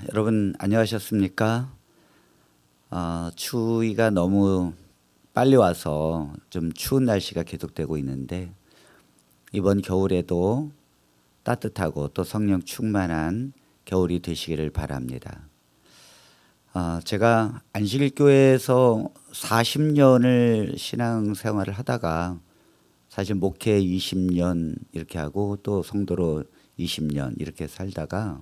여러분 안녕하셨습니까? 추위가 너무 빨리 와서 좀 추운 날씨가 계속되고 있는데 이번 겨울에도 따뜻하고 또 성령 충만한 겨울이 되시기를 바랍니다. 제가 안식일교회에서 40년을 신앙생활을 하다가 사실 목회 20년 이렇게 하고 또 성도로 20년 이렇게 살다가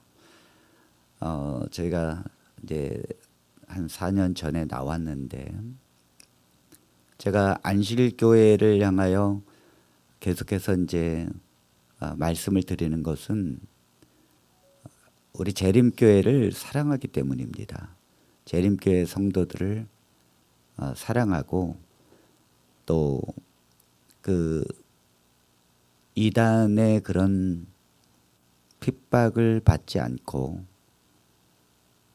저희가 이제 한 4년 전에 나왔는데 제가 안식일교회를 향하여 계속해서 이제 말씀을 드리는 것은 우리 재림교회를 사랑하기 때문입니다. 재림교회 성도들을 사랑하고 또 그 이단의 그런 핍박을 받지 않고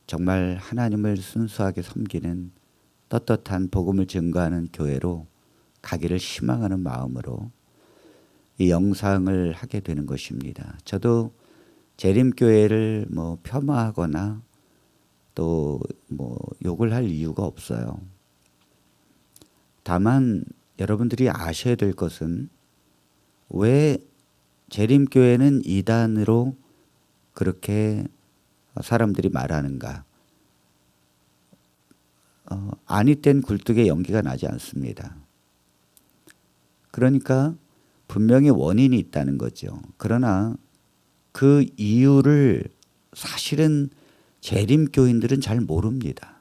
정말 하나님을 순수하게 섬기는 떳떳한 복음을 증거하는 교회로 가기를 희망하는 마음으로 이 영상을 하게 되는 것입니다. 저도 재림교회를 폄하하거나 또 욕을 할 이유가 없어요. 다만 여러분들이 아셔야 될 것은 왜 재림교회는 이단으로 그렇게 사람들이 말하는가? 아니 땐 굴뚝에 연기가 나지 않습니다. 그러니까 분명히 원인이 있다는 거죠. 그러나 그 이유를 사실은 재림교인들은 잘 모릅니다.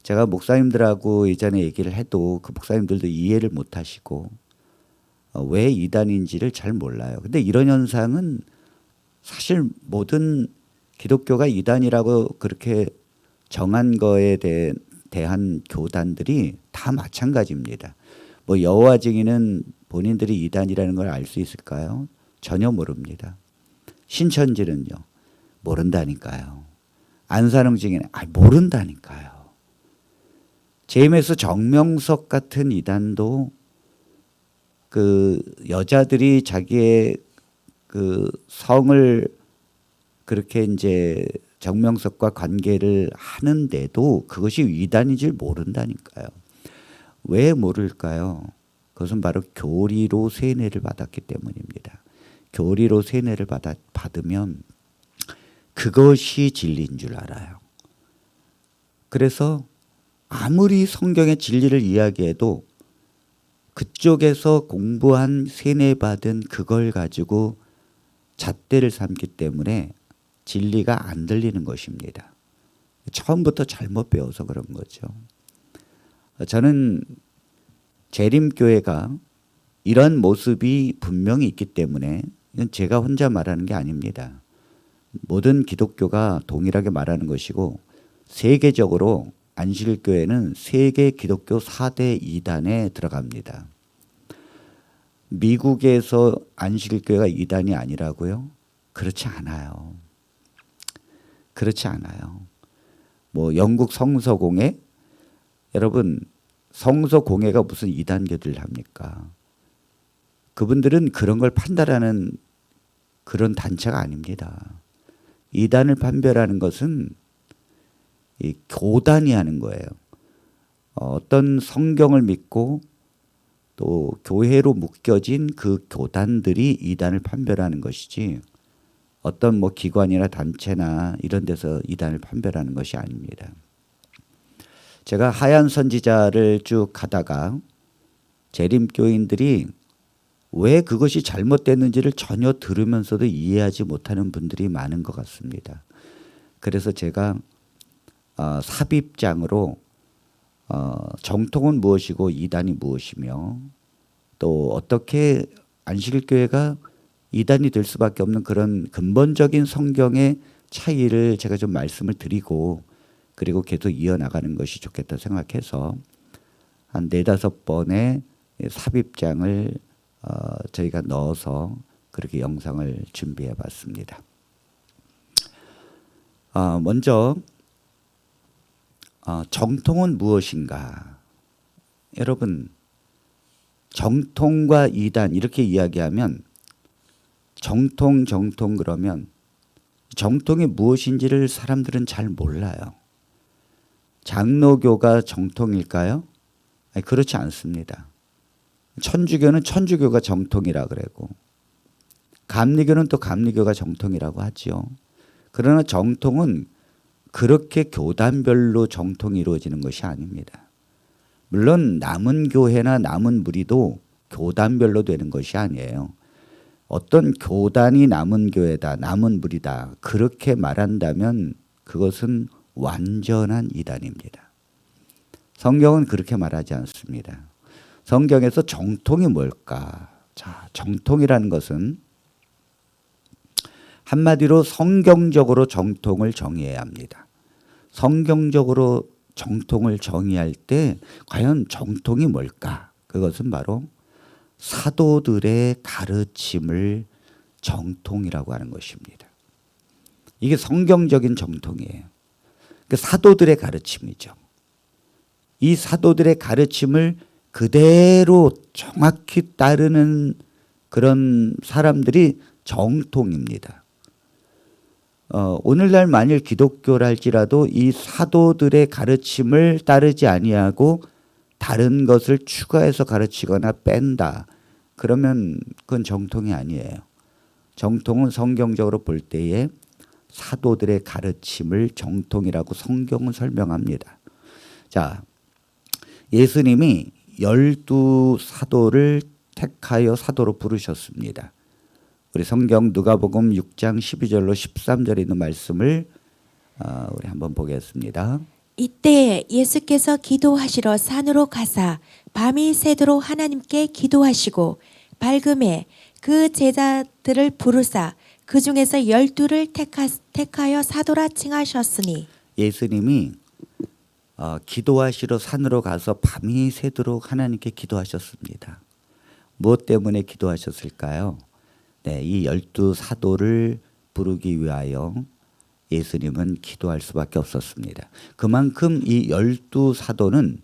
제가 목사님들하고 예전에 얘기를 해도 그 목사님들도 이해를 못 하시고 왜 이단인지를 잘 몰라요. 근데 이런 현상은 사실 모든 기독교가 이단이라고 그렇게 정한 거에 대한 교단들이 다 마찬가지입니다. 여호와 증인은 본인들이 이단이라는 걸 알 수 있을까요? 전혀 모릅니다. 신천지는요? 모른다니까요. 안산홍 증인은 모른다니까요. 제임스 정명석 같은 이단도 그 여자들이 자기의 그 성을 그렇게 이제 정명석과 관계를 하는데도 그것이 이단인 줄 모른다니까요. 왜 모를까요? 그것은 바로 교리로 세뇌를 받았기 때문입니다. 교리로 세뇌를 받으면 그것이 진리인 줄 알아요. 그래서 아무리 성경의 진리를 이야기해도 그쪽에서 공부한 세뇌받은 그걸 가지고 잣대를 삼기 때문에 진리가 안 들리는 것입니다. 처음부터 잘못 배워서 그런 거죠. 저는 재림교회가 이런 모습이 분명히 있기 때문에 이건 제가 혼자 말하는 게 아닙니다. 모든 기독교가 동일하게 말하는 것이고 세계적으로 안식일교회는 세계 기독교 4대 이단에 들어갑니다. 미국에서 안식일교회가 이단이 아니라고요? 그렇지 않아요. 그렇지 않아요. 영국 성서공회? 여러분, 성서공회가 무슨 이단교들을 합니까? 그분들은 그런 걸 판단하는 그런 단체가 아닙니다. 이단을 판별하는 것은 이 교단이 하는 거예요. 어떤 성경을 믿고 또 교회로 묶여진 그 교단들이 이단을 판별하는 것이지 어떤 기관이나 단체나 이런 데서 이단을 판별하는 것이 아닙니다. 제가 하얀 선지자를 쭉 가다가 재림교인들이 왜 그것이 잘못됐는지를 전혀 들으면서도 이해하지 못하는 분들이 많은 것 같습니다. 그래서 제가 삽입장으로 정통은 무엇이고 이단이 무엇이며 또 어떻게 안식일교회가 이단이 될 수밖에 없는 그런 근본적인 성경의 차이를 제가 좀 말씀을 드리고 그리고 계속 이어나가는 것이 좋겠다 생각해서 한 4-5번의 삽입장을 저희가 넣어서 그렇게 영상을 준비해 봤습니다. 먼저 정통은 무엇인가? 여러분, 정통과 이단 이렇게 이야기하면 정통 그러면 정통이 무엇인지를 사람들은 잘 몰라요. 장로교가 정통일까요? 아니, 그렇지 않습니다. 천주교는 천주교가 정통이라 그러고 감리교는 또 감리교가 정통이라고 하지요. 그러나 정통은 그렇게 교단별로 정통이 이루어지는 것이 아닙니다. 물론 남은 교회나 남은 무리도 교단별로 되는 것이 아니에요. 어떤 교단이 남은 교회다, 남은 무리다 그렇게 말한다면 그것은 완전한 이단입니다. 성경은 그렇게 말하지 않습니다. 성경에서 정통이 뭘까? 자, 정통이라는 것은 한마디로 성경적으로 정통을 정의해야 합니다. 성경적으로 정통을 정의할 때 과연 정통이 뭘까? 그것은 바로 사도들의 가르침을 정통이라고 하는 것입니다. 이게 성경적인 정통이에요. 그 사도들의 가르침이죠. 이 사도들의 가르침을 그대로 정확히 따르는 그런 사람들이 정통입니다. 오늘날 만일 기독교랄지라도 이 사도들의 가르침을 따르지 아니하고 다른 것을 추가해서 가르치거나 뺀다. 그러면 그건 정통이 아니에요. 정통은 성경적으로 볼 때에 사도들의 가르침을 정통이라고 성경은 설명합니다. 자, 예수님이 12사도를 택하여 사도로 부르셨습니다. 우리 성경 누가복음 6장 12절로 13절에 있는 말씀을 우리 한번 보겠습니다. 이때 예수께서 기도하시러 산으로 가사 밤이 새도록 하나님께 기도하시고 밝음에 그 제자들을 부르사 그 중에서 12를 택하여 사도라 칭하셨으니 예수님이 기도하시러 산으로 가서 밤이 새도록 하나님께 기도하셨습니다. 무엇 때문에 기도하셨을까요? 네, 이 12사도를 부르기 위하여 예수님은 기도할 수밖에 없었습니다. 그만큼 이 12사도는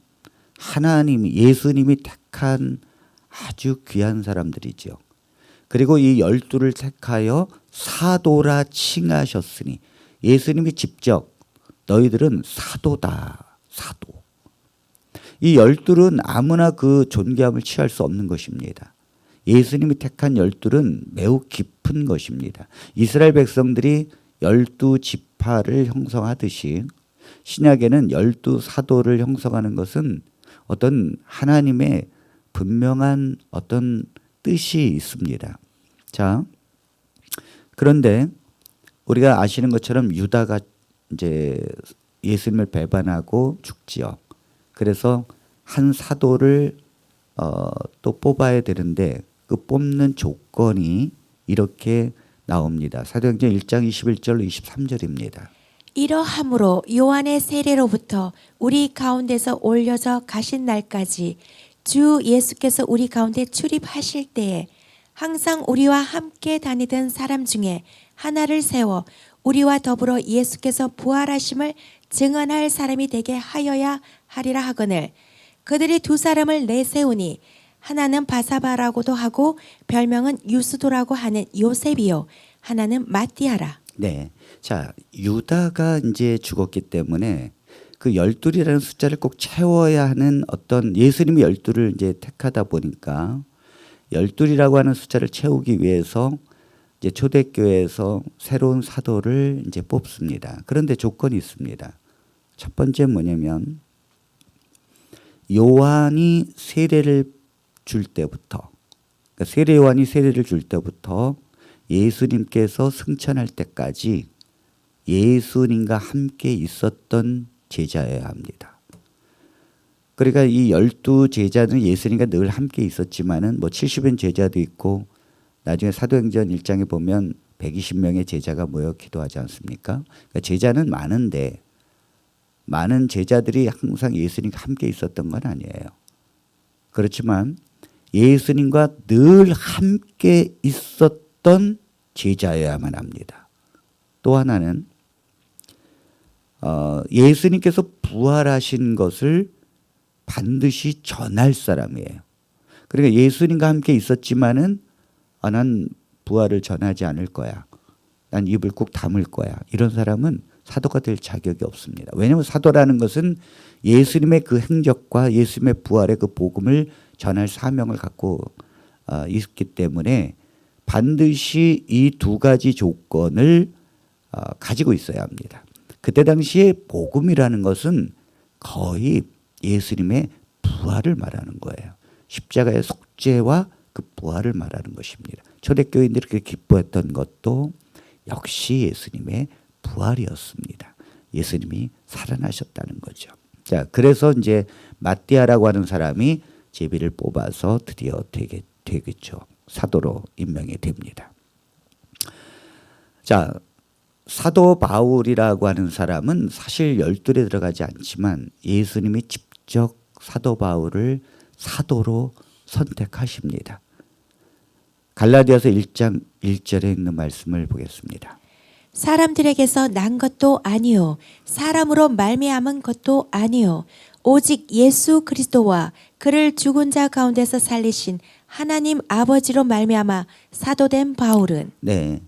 하나님이 예수님이 택한 아주 귀한 사람들이죠. 그리고 이 12를 택하여 사도라 칭하셨으니 예수님이 직접 너희들은 사도다. 사도. 이 12는 아무나 그 존귀함을 취할 수 없는 것입니다. 예수님이 택한 12는 매우 깊은 것입니다. 이스라엘 백성들이 12지파를 형성하듯이 신약에는 12사도를 형성하는 것은 어떤 하나님의 분명한 어떤 뜻이 있습니다. 자, 그런데 우리가 아시는 것처럼 유다가 이제 예수님을 배반하고 죽지요. 그래서 한 사도를 또 뽑아야 되는데 그 뽑는 조건이 이렇게 나옵니다. 사도행전 1장 21절로 23절입니다. 이러함으로 요한의 세례로부터 우리 가운데서 올려져 가신 날까지 주 예수께서 우리 가운데 출입하실 때에 항상 우리와 함께 다니던 사람 중에 하나를 세워 우리와 더불어 예수께서 부활하심을 증언할 사람이 되게 하여야 하리라 하거늘 그들이 두 사람을 내세우니 하나는 바사바라고도 하고 별명은 유스도라고 하는 요셉이요 하나는 마띠아라. 네. 자, 유다가 이제 죽었기 때문에 그 12이라는 숫자를 꼭 채워야 하는 어떤 예수님이 12를 이제 택하다 보니까 12이라고 하는 숫자를 채우기 위해서 이제 초대교회에서 새로운 사도를 이제 뽑습니다. 그런데 조건이 있습니다. 첫 번째 뭐냐면 요한이 세례를 줄 때부터 그러니까 세례 요한이 세례를 줄 때부터 예수님께서 승천할 때까지 예수님과 함께 있었던 제자여야 합니다. 그러니까 이 12제자는 예수님과 늘 함께 있었지만은 뭐 70인 제자도 있고 나중에 사도행전 1장에 보면 120명의 제자가 모여 기도하지 않습니까? 그러니까 제자는 많은데 많은 제자들이 항상 예수님과 함께 있었던 건 아니에요. 그렇지만 예수님과 늘 함께 있었던 제자여야만 합니다. 또 하나는 예수님께서 부활하신 것을 반드시 전할 사람이에요. 그러니까 예수님과 함께 있었지만은 난 부활을 전하지 않을 거야. 난 입을 꾹 다물 거야. 이런 사람은 사도가 될 자격이 없습니다. 왜냐하면 사도라는 것은 예수님의 그 행적과 예수님의 부활의 그 복음을 전할 사명을 갖고 있기 때문에 반드시 이 두 가지 조건을 가지고 있어야 합니다. 그때 당시에 복음이라는 것은 거의 예수님의 부활을 말하는 거예요. 십자가의 속죄와 그 부활을 말하는 것입니다. 초대교인들이 그렇게 기뻐했던 것도 역시 예수님의 부활이었습니다. 예수님이 살아나셨다는 거죠. 자, 그래서 이제 마띠아라고 하는 사람이 제비를 뽑아서 드디어 되겠죠. 사도로 임명이 됩니다. 자, 사도 바울이라고 하는 사람은 사실 열둘에 들어가지 않지만 예수님이 직접 사도 바울을 사도로 선택하십니다. 갈라디아서 1장 1절에 있는 말씀을 보겠습니다. 사람들에게서 난 것도 아니요 사람으로 말미암은 것도 아니요 오직 예수 그리스도와 그를 죽은 자 가운데서 살리신 하나님 아버지로 말미암아 사도된 바울은 네,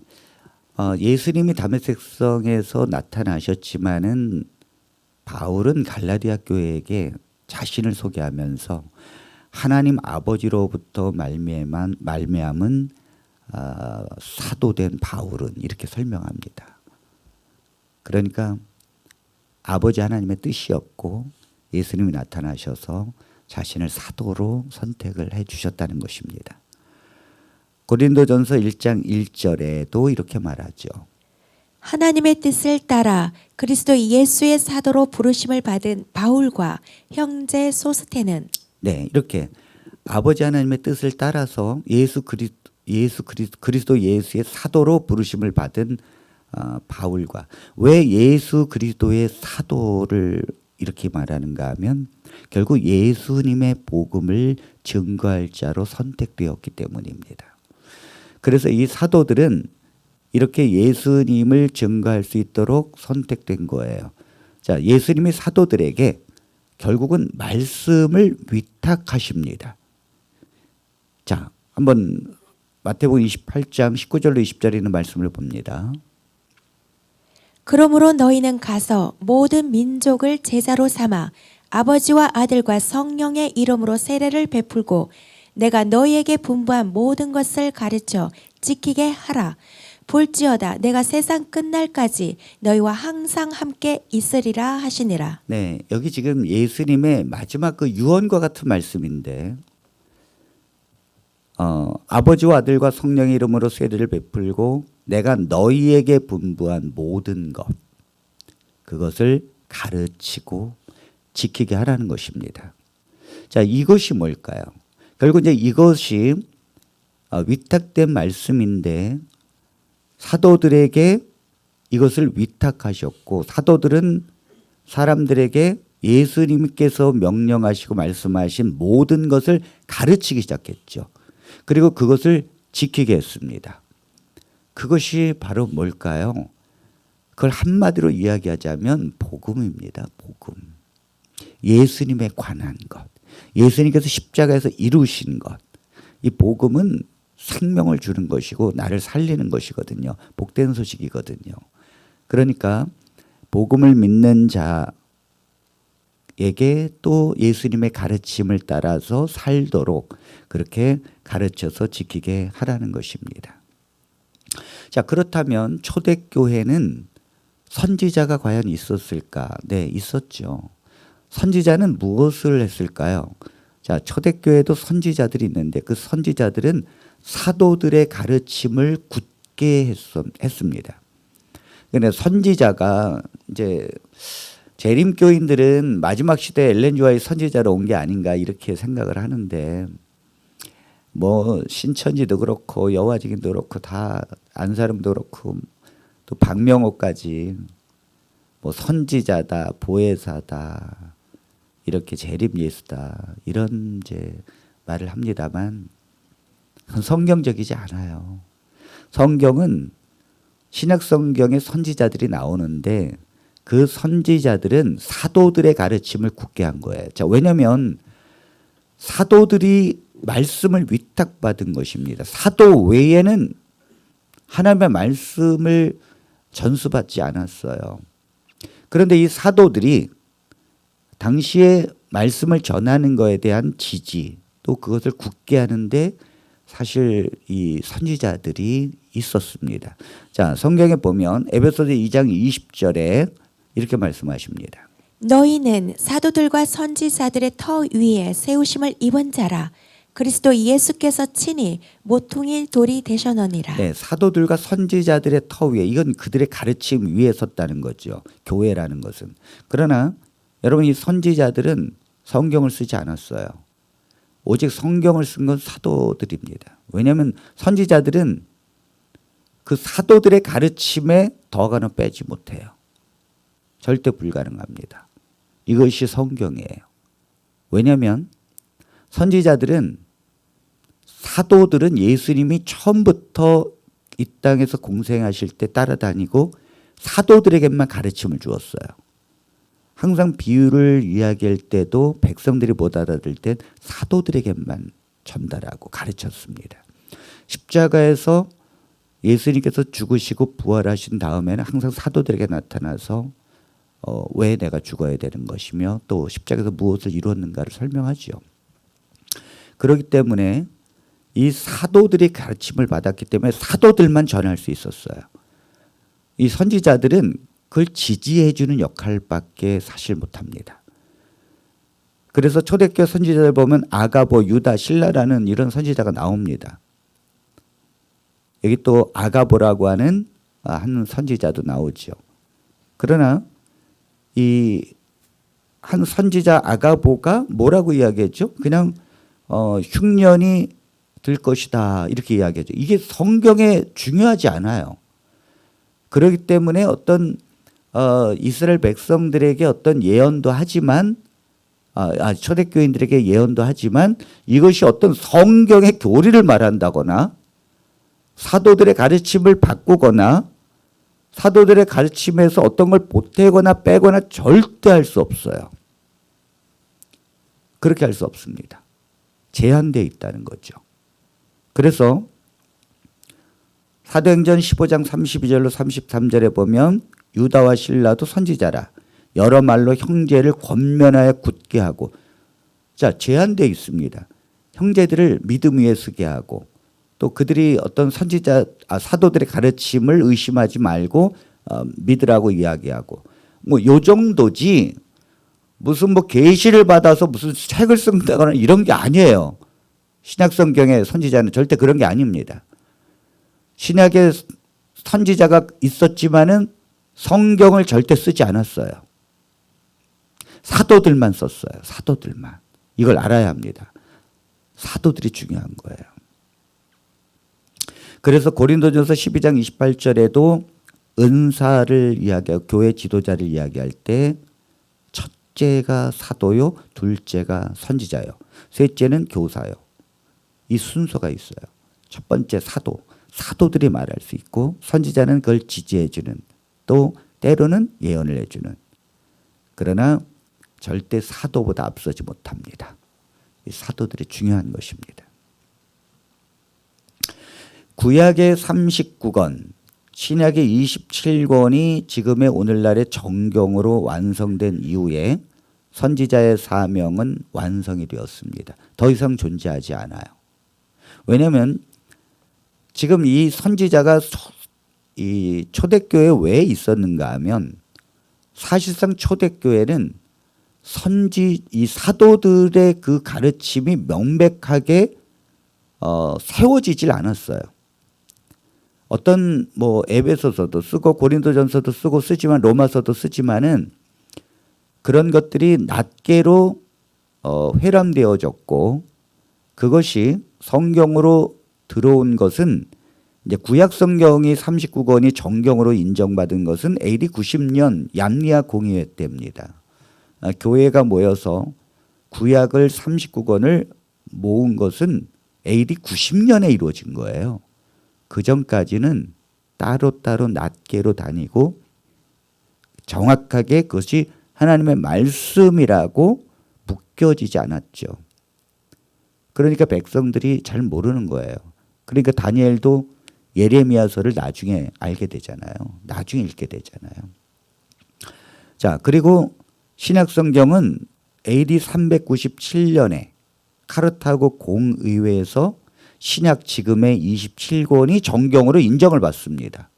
예수님이 다메섹성에서 나타나셨지만은 바울은 갈라디아 교회에게 자신을 소개하면서 하나님 아버지로부터 말미암은 사도된 바울은 이렇게 설명합니다. 그러니까 아버지 하나님의 뜻이었고 예수님이 나타나셔서 자신을 사도로 선택을 해 주셨다는 것입니다. 고린도전서 1장 1절에도 이렇게 말하죠. 하나님의 뜻을 따라 그리스도 예수의 사도로 부르심을 받은 바울과 형제 소스테는 네, 이렇게 아버지 하나님의 뜻을 따라서 그리스도 예수의 사도로 부르심을 받은 바울과 왜 예수 그리스도의 사도를 이렇게 말하는가 하면 결국 예수님의 복음을 증거할 자로 선택되었기 때문입니다. 그래서 이 사도들은 이렇게 예수님을 증거할 수 있도록 선택된 거예요. 자, 예수님이 사도들에게 결국은 말씀을 위탁하십니다. 자, 한번 마태복음 28장 19절로 20절에 있는 말씀을 봅니다. 그러므로 너희는 가서 모든 민족을 제자로 삼아 아버지와 아들과 성령의 이름으로 세례를 베풀고 내가 너희에게 분부한 모든 것을 가르쳐 지키게 하라. 볼지어다 내가 세상 끝날까지 너희와 항상 함께 있으리라 하시니라. 네, 여기 지금 예수님의 마지막 그 유언과 같은 말씀인데 아버지와 아들과 성령의 이름으로 세례를 베풀고 내가 너희에게 분부한 모든 것 그것을 가르치고 지키게 하라는 것입니다. 자, 이것이 뭘까요? 결국 이제 이것이 위탁된 말씀인데 사도들에게 이것을 위탁하셨고 사도들은 사람들에게 예수님께서 명령하시고 말씀하신 모든 것을 가르치기 시작했죠. 그리고 그것을 지키게 했습니다. 그것이 바로 뭘까요? 그걸 한마디로 이야기하자면 복음입니다. 복음. 예수님에 관한 것. 예수님께서 십자가에서 이루신 것. 이 복음은 생명을 주는 것이고 나를 살리는 것이거든요. 복된 소식이거든요. 그러니까 복음을 믿는 자에게 또 예수님의 가르침을 따라서 살도록 그렇게 가르쳐서 지키게 하라는 것입니다. 자, 그렇다면 초대교회는 선지자가 과연 있었을까? 네, 있었죠. 선지자는 무엇을 했을까요? 자, 초대교회도 선지자들이 있는데 그 선지자들은 사도들의 가르침을 굳게 했습니다. 그런데 선지자가 이제 재림교인들은 마지막 시대에 엘렌 지 화이트 선지자로 온 게 아닌가 이렇게 생각을 하는데 뭐 신천지도 그렇고 여호와증인도 그렇고 다 안사람도 그렇고 또 박명호까지 뭐 선지자다 보혜사다 이렇게 재림 예수다 이런 이제 말을 합니다만 성경적이지 않아요. 성경은 신약 성경에 선지자들이 나오는데 그 선지자들은 사도들의 가르침을 굳게 한 거예요. 자, 왜냐하면 사도들이 말씀을 위탁받은 것입니다. 사도 외에는 하나님의 말씀을 전수받지 않았어요. 그런데 이 사도들이 당시에 말씀을 전하는 것에 대한 지지, 또 그것을 굳게 하는데 사실 이 선지자들이 있었습니다. 자, 성경에 보면 에베소서 2장 20절에 이렇게 말씀하십니다. 너희는 사도들과 선지자들의 터 위에 세우심을 입은 자라. 그리스도 예수께서 친히 모퉁이 돌이 되셨느니라. 네, 사도들과 선지자들의 터 위에, 이건 그들의 가르침 위에 섰다는 거죠. 교회라는 것은. 그러나 여러분, 이 선지자들은 성경을 쓰지 않았어요. 오직 성경을 쓴 건 사도들입니다. 왜냐하면 선지자들은 그 사도들의 가르침에 더하거나 빼지 못해요. 절대 불가능합니다. 이것이 성경이에요. 왜냐하면 선지자들은, 사도들은 예수님이 처음부터 이 땅에서 공생하실 때 따라다니고 사도들에게만 가르침을 주었어요. 항상 비유를 이야기할 때도 백성들이 못 알아들 때 사도들에게만 전달하고 가르쳤습니다. 십자가에서 예수님께서 죽으시고 부활하신 다음에는 항상 사도들에게 나타나서 왜 내가 죽어야 되는 것이며 또 십자가에서 무엇을 이루었는가를 설명하죠. 그렇기 때문에 이 사도들이 가르침을 받았기 때문에 사도들만 전할 수 있었어요. 이 선지자들은 그걸 지지해 주는 역할밖에 사실 못합니다. 그래서 초대교회 선지자들 보면 아가보, 유다, 실라라는 이런 선지자가 나옵니다. 여기 또 아가보라고 하는 한 선지자도 나오죠. 그러나 이 한 선지자 아가보가 뭐라고 이야기했죠? 그냥 흉년이 들 것이다 이렇게 이야기하죠. 이게 성경에 중요하지 않아요. 그렇기 때문에 어떤 이스라엘 백성들에게 어떤 예언도 하지만 초대교인들에게 예언도 하지만 이것이 어떤 성경의 교리를 말한다거나 사도들의 가르침을 바꾸거나 사도들의 가르침에서 어떤 걸 보태거나 빼거나 절대 할 수 없어요. 그렇게 할 수 없습니다. 제한되어 있다는 거죠. 그래서 사도행전 15장 32절로 33절에 보면 유다와 실라도 선지자라 여러 말로 형제를 권면하여 굳게 하고, 자, 제한되어 있습니다. 형제들을 믿음 위에 서게 하고 또 그들이 어떤 사도들의 가르침을 의심하지 말고 믿으라고 이야기하고 뭐 요 정도지 무슨 뭐 계시를 받아서 무슨 책을 쓴다거나 이런 게 아니에요. 신약 성경의 선지자는 절대 그런 게 아닙니다. 신약에 선지자가 있었지만은 성경을 절대 쓰지 않았어요. 사도들만 썼어요. 사도들만. 이걸 알아야 합니다. 사도들이 중요한 거예요. 그래서 고린도전서 12장 28절에도 은사를 이야기하고 교회 지도자를 이야기할 때 첫째가 사도요, 둘째가 선지자요, 셋째는 교사요. 이 순서가 있어요. 첫 번째 사도들이 말할 수 있고 선지자는 그걸 지지해 주는, 또 때로는 예언을 해주는. 그러나 절대 사도보다 앞서지 못합니다. 이 사도들이 중요한 것입니다. 구약의 39권, 신약의 27권이 지금의 오늘날의 정경으로 완성된 이후에 선지자의 사명은 완성이 되었습니다. 더 이상 존재하지 않아요. 왜냐하면 지금 이 선지자가 이 초대교회에 왜 있었는가 하면 사실상 초대교회는 이 사도들의 그 가르침이 명백하게 세워지질 않았어요. 어떤 뭐 에베소서도 쓰고 고린도전서도 쓰고 쓰지만 로마서도 쓰지만은 그런 것들이 낱개로 회람되어졌고 그것이 성경으로 들어온 것은 이제 구약 성경이 39권이 정경으로 인정받은 것은 AD 90년 얀리아 공의회 때입니다. 교회가 모여서 구약을 39권을 모은 것은 AD 90년에 이루어진 거예요. 그 전까지는 따로따로 낱개로 다니고 정확하게 그것이 하나님의 말씀이라고 묶여지지 않았죠. 그러니까 백성들이 잘 모르는 거예요. 그러니까 다니엘도 예레미야서를 나중에 알게 되잖아요. 나중에 읽게 되잖아요. 자, 그리고 신약성경은 AD 397년에 카르타고 공의회에서 신약 지금의 27권이 정경으로 인정을 받습니다.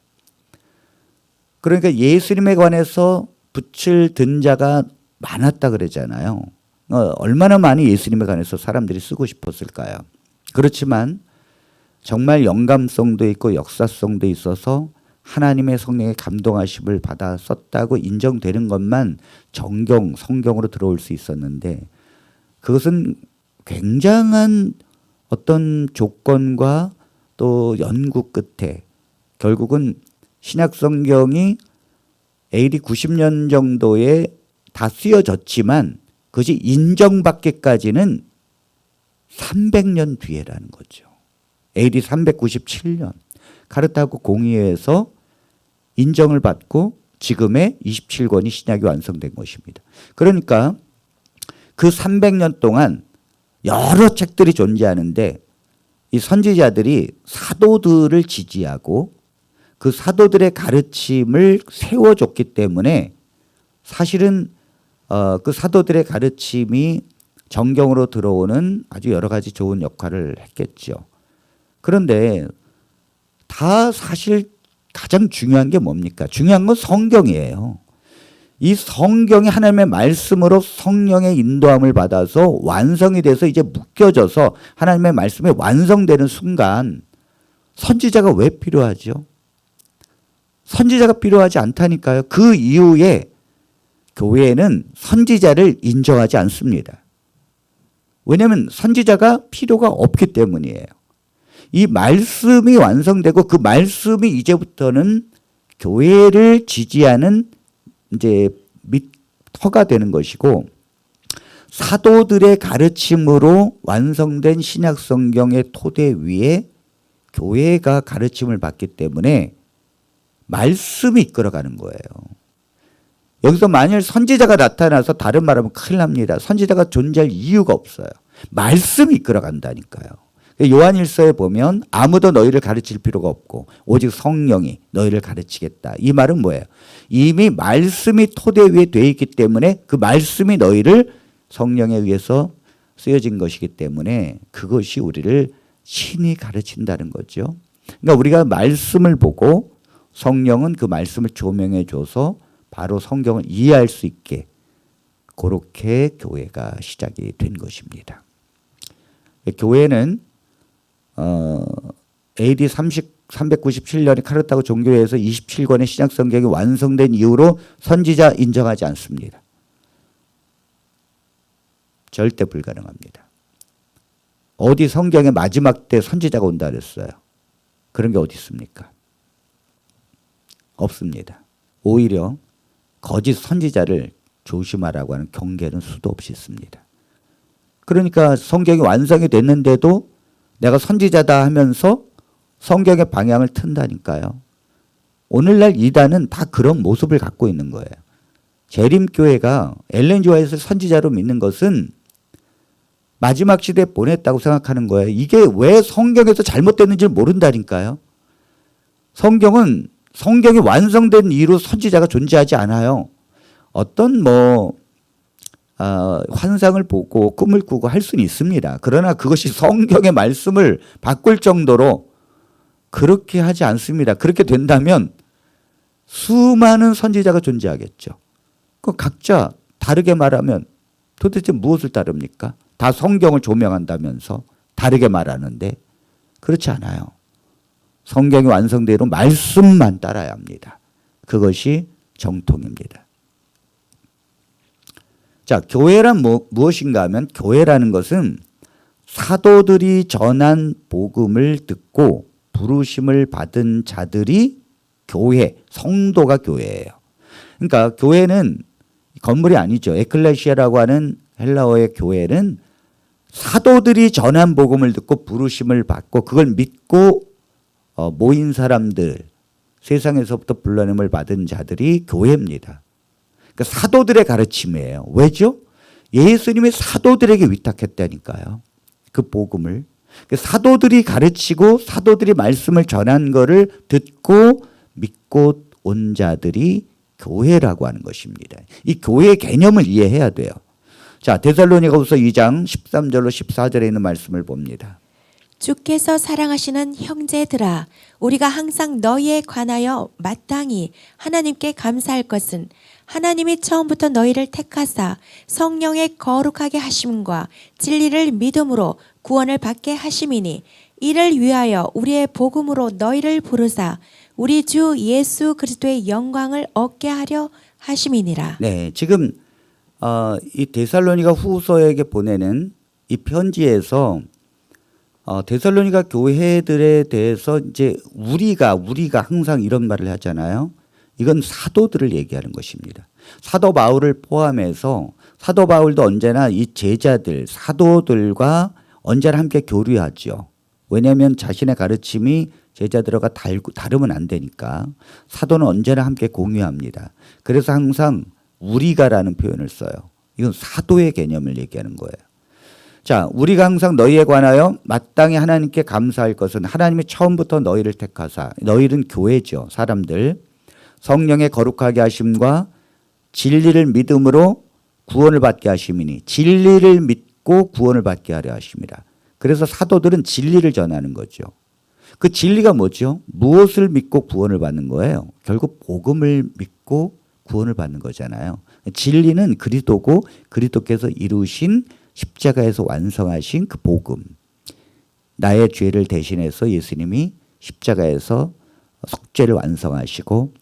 그러니까 예수님에 관해서 붓을 든 자가 많았다 그러잖아요. 얼마나 많이 예수님에 관해서 사람들이 쓰고 싶었을까요? 그렇지만 정말 영감성도 있고 역사성도 있어서 하나님의 성령의 감동하심을 받아 썼다고 인정되는 것만 정경, 성경으로 들어올 수 있었는데 그것은 굉장한 어떤 조건과 또 연구 끝에 결국은 신약성경이 AD 90년 정도에 다 쓰여졌지만 그것이 인정받기까지는 300년 뒤에라는 거죠. AD 397년 카르타고 공의회에서 인정을 받고 지금의 27권이 신약이 완성된 것입니다. 그러니까 그 300년 동안 여러 책들이 존재하는데 이 선지자들이 사도들을 지지하고 그 사도들의 가르침을 세워줬기 때문에 사실은 그 사도들의 가르침이 정경으로 들어오는 아주 여러 가지 좋은 역할을 했겠죠. 그런데 다 사실 가장 중요한 게 뭡니까? 중요한 건 성경이에요. 이 성경이 하나님의 말씀으로 성령의 인도함을 받아서 완성이 돼서 이제 묶여져서 하나님의 말씀이 완성되는 순간 선지자가 왜 필요하죠? 선지자가 필요하지 않다니까요. 그 이후에 교회는 선지자를 인정하지 않습니다. 왜냐하면 선지자가 필요가 없기 때문이에요. 이 말씀이 완성되고 그 말씀이 이제부터는 교회를 지지하는 이제 터가 되는 것이고 사도들의 가르침으로 완성된 신약 성경의 토대 위에 교회가 가르침을 받기 때문에 말씀이 이끌어가는 거예요. 여기서 만일 선지자가 나타나서 다른 말하면 큰일 납니다. 선지자가 존재할 이유가 없어요. 말씀이 이끌어간다니까요. 요한일서에 보면 아무도 너희를 가르칠 필요가 없고 오직 성령이 너희를 가르치겠다. 이 말은 뭐예요? 이미 말씀이 토대 위에 되어 있기 때문에 그 말씀이 너희를 성령에 의해서 쓰여진 것이기 때문에 그것이 우리를 신이 가르친다는 거죠. 그러니까 우리가 말씀을 보고 성령은 그 말씀을 조명해 줘서 바로 성경을 이해할 수 있게 그렇게 교회가 시작이 된 것입니다. 교회는 AD 397년에 카르타고 종교회에서 27권의 신약성경이 완성된 이후로 선지자 인정하지 않습니다. 절대 불가능합니다. 어디 성경의 마지막 때 선지자가 온다 그랬어요. 그런 게 어디 있습니까? 없습니다. 오히려 거짓 선지자를 조심하라고 하는 경계는 수도 없이 있습니다. 그러니까 성경이 완성이 됐는데도 내가 선지자다 하면서 성경의 방향을 튼다니까요. 오늘날 이단은 다 그런 모습을 갖고 있는 거예요. 재림교회가 엘렌 지 화이트를 선지자로 믿는 것은 마지막 시대에 보냈다고 생각하는 거예요. 이게 왜 성경에서 잘못됐는지 모른다니까요. 성경이 완성된 이후로 선지자가 존재하지 않아요. 어떤 환상을 보고 꿈을 꾸고 할 수는 있습니다. 그러나 그것이 성경의 말씀을 바꿀 정도로 그렇게 하지 않습니다. 그렇게 된다면 수많은 선지자가 존재하겠죠. 그 각자 다르게 말하면 도대체 무엇을 따릅니까? 다 성경을 조명한다면서 다르게 말하는데 그렇지 않아요. 성경이 완성되도록 말씀만 따라야 합니다. 그것이 정통입니다. 자, 교회란 무엇인가 하면 교회라는 것은 사도들이 전한 복음을 듣고 부르심을 받은 자들이 교회, 성도가 교회예요. 그러니까 교회는 건물이 아니죠. 에클레시아라고 하는 헬라어의 교회는 사도들이 전한 복음을 듣고 부르심을 받고 그걸 믿고 모인 사람들, 세상에서부터 불러냄을 받은 자들이 교회입니다. 그러니까 사도들의 가르침이에요. 왜죠? 예수님이 사도들에게 위탁했다니까요. 그 복음을. 그 사도들이 가르치고 사도들이 말씀을 전한 거를 듣고 믿고 온 자들이 교회라고 하는 것입니다. 이 교회 개념을 이해해야 돼요. 자, 데살로니가후서 2장 13절로 14절에 있는 말씀을 봅니다. 주께서 사랑하시는 형제들아, 우리가 항상 너희에 관하여 마땅히 하나님께 감사할 것은 하나님이 처음부터 너희를 택하사 성령의 거룩하게 하심과 진리를 믿음으로 구원을 받게 하심이니, 이를 위하여 우리의 복음으로 너희를 부르사 우리 주 예수 그리스도의 영광을 얻게 하려 하심이니라. 네, 지금 이 데살로니가 후서에게 보내는 이 편지에서 데살로니가 교회들에 대해서 이제 우리가 항상 이런 말을 하잖아요. 이건 사도들을 얘기하는 것입니다. 사도 바울을 포함해서 사도 바울도 언제나 이 제자들, 사도들과 언제나 함께 교류하죠. 왜냐하면 자신의 가르침이 제자들과 다르면 안 되니까 사도는 언제나 함께 공유합니다. 그래서 항상 우리가라는 표현을 써요. 이건 사도의 개념을 얘기하는 거예요. 자, 우리가 항상 너희에 관하여 마땅히 하나님께 감사할 것은 하나님이 처음부터 너희를 택하사, 너희는 교회죠. 사람들. 성령의 거룩하게 하심과 진리를 믿음으로 구원을 받게 하심이니, 진리를 믿고 구원을 받게 하려 하심이라. 그래서 사도들은 진리를 전하는 거죠. 그 진리가 뭐죠? 무엇을 믿고 구원을 받는 거예요? 결국 복음을 믿고 구원을 받는 거잖아요. 진리는 그리스도고 그리스도께서 이루신 십자가에서 완성하신 그 복음. 나의 죄를 대신해서 예수님이 십자가에서 속죄를 완성하시고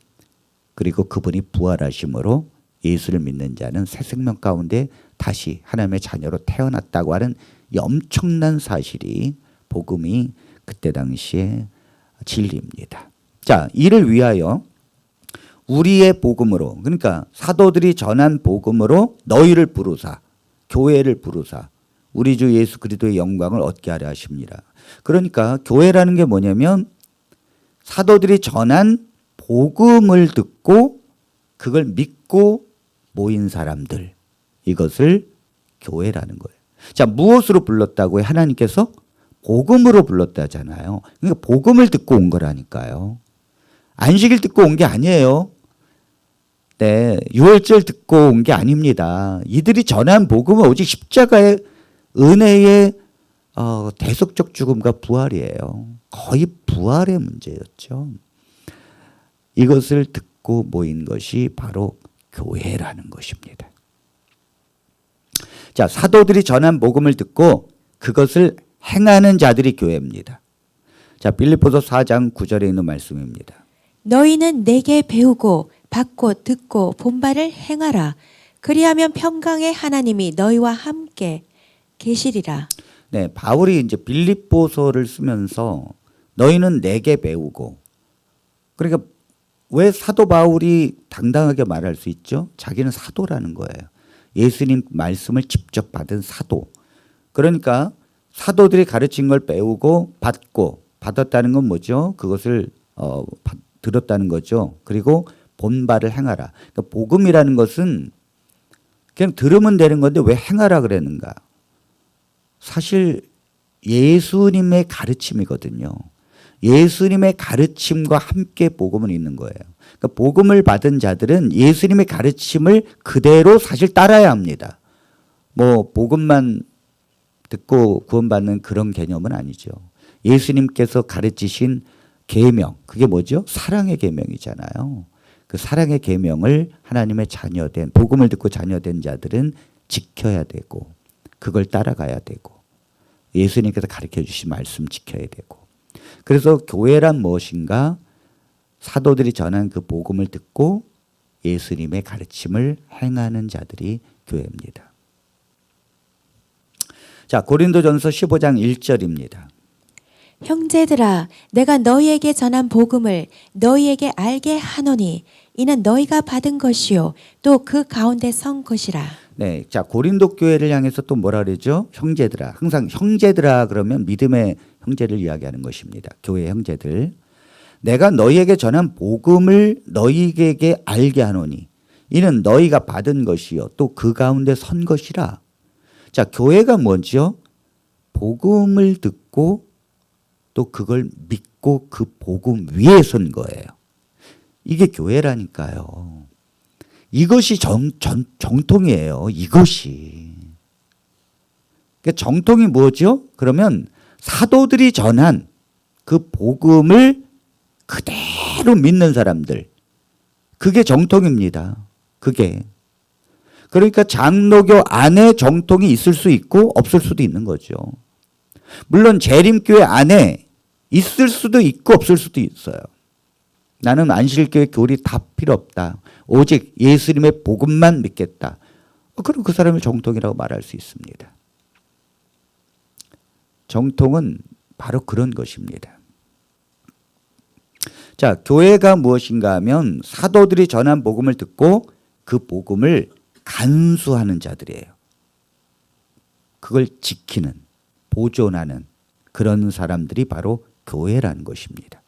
그리고 그분이 부활하심으로 예수를 믿는 자는 새 생명 가운데 다시 하나님의 자녀로 태어났다고 하는 이 엄청난 사실이 복음이 그때 당시에 진리입니다. 자, 이를 위하여 우리의 복음으로, 그러니까 사도들이 전한 복음으로 너희를 부르사, 교회를 부르사 우리 주 예수 그리스도의 영광을 얻게 하려 하십니다. 그러니까 교회라는 게 뭐냐면 사도들이 전한 복음을 듣고 그걸 믿고 모인 사람들, 이것을 교회라는 거예요. 자, 무엇으로 불렀다고요? 하나님께서 복음으로 불렀다잖아요. 그러니까 복음을 듣고 온 거라니까요. 안식일 듣고 온 게 아니에요. 네, 유월절 듣고 온 게 아닙니다. 이들이 전한 복음은 오직 십자가의 은혜의 대속적 죽음과 부활이에요. 거의 부활의 문제였죠. 이것을 듣고 모인 것이 바로 교회라는 것입니다. 자, 사도들이 전한 복음을 듣고 그것을 행하는 자들이 교회입니다. 자, 빌립보서 4장 9절에 있는 말씀입니다. 너희는 내게 배우고 받고 듣고 본 바를 행하라. 그리하면 평강의 하나님이 너희와 함께 계시리라. 네, 바울이 이제 빌립보서를 쓰면서 너희는 내게 배우고, 그러니까 왜 사도 바울이 당당하게 말할 수 있죠? 자기는 사도라는 거예요. 예수님 말씀을 직접 받은 사도. 그러니까 사도들이 가르친 걸 배우고 받고, 받았다는 건 뭐죠? 그것을 들었다는 거죠. 그리고 본 바를 행하라. 그러니까 복음이라는 것은 그냥 들으면 되는 건데 왜 행하라 그랬는가? 사실 예수님의 가르침이거든요. 예수님의 가르침과 함께 복음은 있는 거예요. 그러니까 복음을 받은 자들은 예수님의 가르침을 그대로 사실 따라야 합니다. 뭐 복음만 듣고 구원받는 그런 개념은 아니죠. 예수님께서 가르치신 계명, 그게 뭐죠? 사랑의 계명이잖아요. 그 사랑의 계명을 하나님의 자녀된, 복음을 듣고 자녀된 자들은 지켜야 되고 그걸 따라가야 되고 예수님께서 가르쳐 주신 말씀 지켜야 되고. 그래서 교회란 무엇인가? 사도들이 전한 그 복음을 듣고 예수님의 가르침을 행하는 자들이 교회입니다. 자, 고린도전서 15장 1절입니다. 형제들아, 내가 너희에게 전한 복음을 너희에게 알게 하노니 이는 너희가 받은 것이요 또 그 가운데 선 것이라. 네, 자, 고린도 교회를 향해서 또 뭐라 그러죠? 형제들아. 항상 형제들아 그러면 믿음의 형제를 이야기하는 것입니다. 교회 형제들. 내가 너희에게 전한 복음을 너희에게 알게 하노니 이는 너희가 받은 것이요 또 그 가운데 선 것이라. 자, 교회가 뭐죠? 복음을 듣고 또 그걸 믿고 그 복음 위에 선 거예요. 이게 교회라니까요. 이것이 정통이에요. 이것이. 그러니까 정통이 뭐죠? 그러면 사도들이 전한 그 복음을 그대로 믿는 사람들. 그게 정통입니다. 그게. 그러니까 장로교 안에 정통이 있을 수 있고 없을 수도 있는 거죠. 물론 재림교회 안에 있을 수도 있고 없을 수도 있어요. 나는 안식일교회 교리 다 필요 없다. 오직 예수님의 복음만 믿겠다. 그럼 그 사람이 정통이라고 말할 수 있습니다. 정통은 바로 그런 것입니다. 자, 교회가 무엇인가 하면 사도들이 전한 복음을 듣고 그 복음을 간수하는 자들이에요. 그걸 지키는, 보존하는 그런 사람들이 바로 교회라는 것입니다.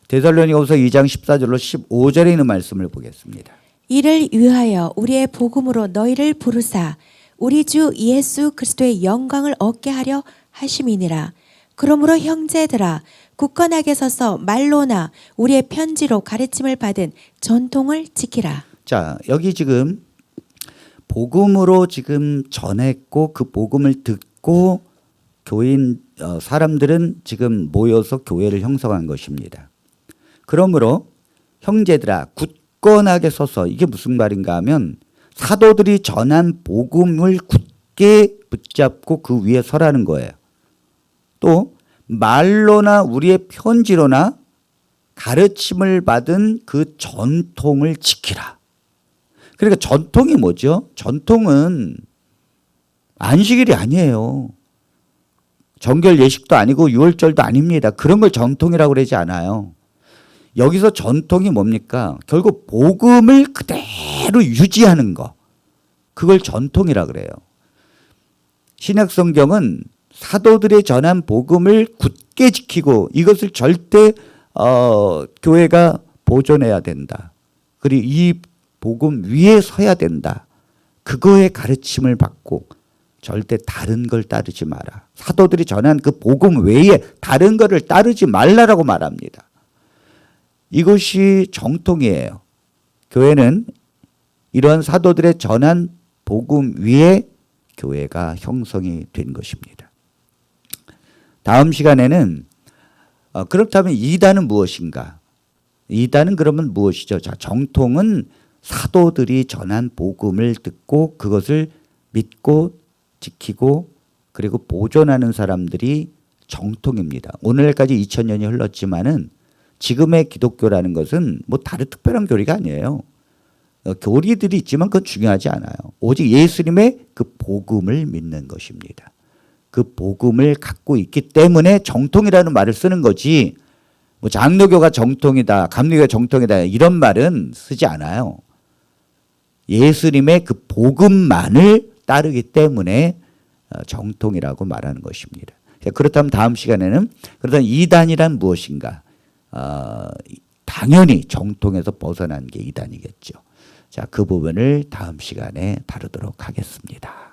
데살로니가후서 2장 14절로 15절에 있는 말씀을 보겠습니다. 이를 위하여 우리의 복음으로 너희를 부르사 우리 주 예수 그리스도의 영광을 얻게 하려 하심이니라. 그러므로 형제들아 굳건하게 서서 말로나 우리의 편지로 가르침을 받은 전통을 지키라. 자, 여기 지금 복음으로 지금 전했고 그 복음을 듣고 교인 사람들은 지금 모여서 교회를 형성한 것입니다. 그러므로 형제들아 굳건하게 서서, 이게 무슨 말인가 하면 사도들이 전한 복음을 굳게 붙잡고 그 위에 서라는 거예요. 또 말로나 우리의 편지로나 가르침을 받은 그 전통을 지키라. 그러니까 전통이 뭐죠? 전통은 안식일이 아니에요. 정결 예식도 아니고 유월절도 아닙니다. 그런 걸 전통이라고 그러지 않아요. 여기서 전통이 뭡니까? 결국 복음을 그대로 유지하는 거. 그걸 전통이라 그래요. 신약성경은 사도들의 전한 복음을 굳게 지키고 이것을 절대 교회가 보존해야 된다. 그리고 이 복음 위에 서야 된다. 그거의 가르침을 받고 절대 다른 걸 따르지 마라. 사도들이 전한 그 복음 외에 다른 거를 따르지 말라라고 말합니다. 이것이 정통이에요. 교회는 이러한 사도들의 전한 복음 위에 교회가 형성이 된 것입니다. 다음 시간에는 그렇다면 이단은 무엇인가? 이단은 그러면 무엇이죠? 자, 정통은 사도들이 전한 복음을 듣고 그것을 믿고 지키고 그리고 보존하는 사람들이 정통입니다. 오늘까지 2000년이 흘렀지만은 지금의 기독교라는 것은 뭐 다른 특별한 교리가 아니에요. 교리들이 있지만 그건 중요하지 않아요. 오직 예수님의 그 복음을 믿는 것입니다. 그 복음을 갖고 있기 때문에 정통이라는 말을 쓰는 거지, 뭐 장로교가 정통이다, 감리교가 정통이다 이런 말은 쓰지 않아요. 예수님의 그 복음만을 따르기 때문에 정통이라고 말하는 것입니다. 그렇다면 다음 시간에는 그렇다면 이단이란 무엇인가? 당연히 정통에서 벗어난 게 이단이겠죠. 자, 그 부분을 다음 시간에 다루도록 하겠습니다.